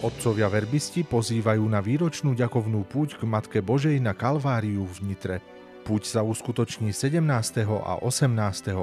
Otcovia verbisti pozývajú na výročnú ďakovnú púť k Matke Božej na Kalváriu v Nitre. Púť sa uskutoční 17. a 18.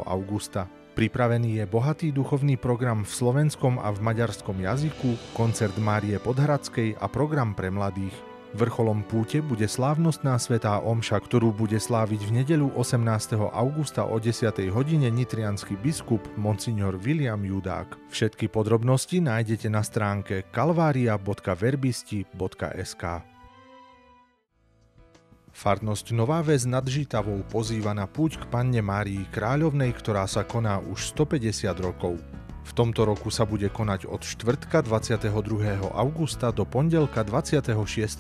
augusta. Pripravený je bohatý duchovný program v slovenskom a v maďarskom jazyku, koncert Márie Podhradskej a program pre mladých. Vrcholom púte bude slávnostná svätá omša, ktorú bude sláviť v nedeľu 18. augusta o 10. hodine nitriansky biskup Monsignor William Judák. Všetky podrobnosti nájdete na stránke kalvaria.verbisti.sk. Farnosť Nová Ves nad Žitavou pozýva na púť k Panne Márii Kráľovnej, ktorá sa koná už 150 rokov. V tomto roku sa bude konať od štvrtka 22. augusta do pondelka 26.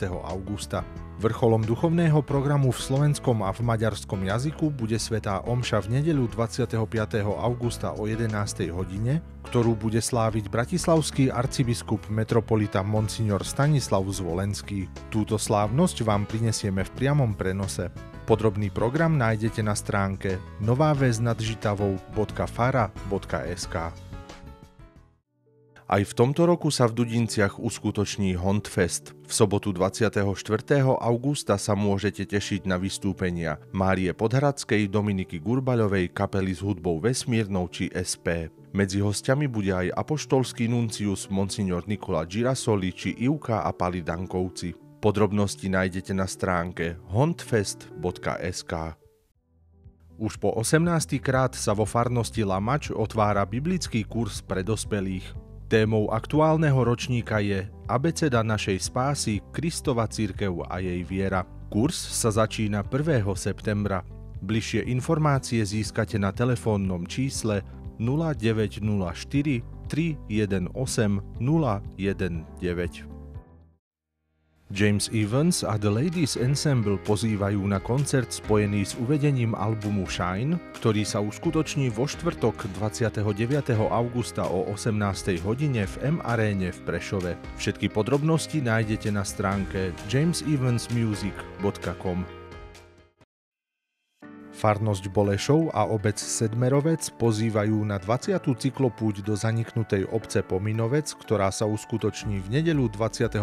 augusta. Vrcholom duchovného programu v slovenskom a v maďarskom jazyku bude svätá omša v nedeľu 25. augusta o 11. hodine, ktorú bude sláviť bratislavský arcibiskup metropolita Monsignor Stanislav Zvolenský. Túto slávnosť vám prinesieme v priamom prenose. Podrobný program nájdete na stránke novaveznadžitavou.fara.sk. Aj v tomto roku sa v Dudinciach uskutoční Hontfest. V sobotu 24. augusta sa môžete tešiť na vystúpenia Márie Podhradskej, Dominiky Gurbaľovej, kapely s hudbou vesmírnou či SP. Medzi hostiami bude aj apoštolský nuncius Monsignor Nikola Girasoli či Ivka a Pali Dankovci. Podrobnosti nájdete na stránke hontfest.sk. Už po 18. krát sa vo farnosti Lamač otvára biblický kurz pre dospelých. Témou aktuálneho ročníka je Abeceda našej spásy, Kristova cirkev a jej viera. Kurz sa začína 1. septembra. Bližšie informácie získate na telefónnom čísle 0904 318 019. James Evans a The Ladies Ensemble pozývajú na koncert spojený s uvedením albumu Shine, ktorý sa uskutoční vo štvrtok 29. augusta o 18. hodine v M-aréne v Prešove. Všetky podrobnosti nájdete na stránke jamesevansmusic.com. Farnosť Bolešov a obec Sedmerovec pozývajú na 20. cyklopúť do zaniknutej obce Pominovec, ktorá sa uskutoční v nedeľu 25.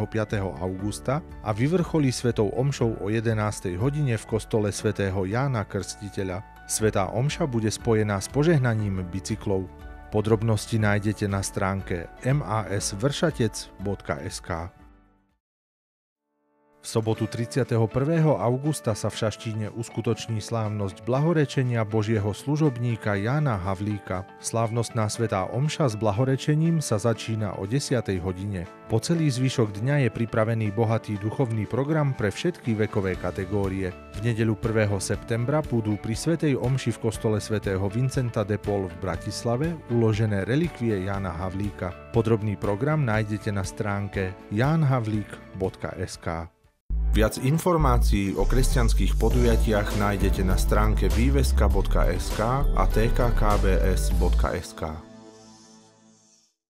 augusta a vyvrcholí svätou omšou o 11. hodine v kostole svätého Jána Krstiteľa. Svätá omša bude spojená s požehnaním bicyklov. Podrobnosti nájdete na stránke masvršatec.sk. V sobotu 31. augusta sa v Šaštíne uskutoční slávnosť blahorečenia Božieho služobníka Jána Havlíka. Slávnostná svätá omša s blahorečením sa začína o 10. hodine. Po celý zvyšok dňa je pripravený bohatý duchovný program pre všetky vekové kategórie. V nedeľu 1. septembra budú pri svätej omši v kostole svätého Vincenta de Paul v Bratislave uložené relikvie Jána Havlíka. Podrobný program nájdete na stránke janhavlik.sk. Viac informácií o kresťanských podujatiach nájdete na stránke výveska.sk a tkkbs.sk.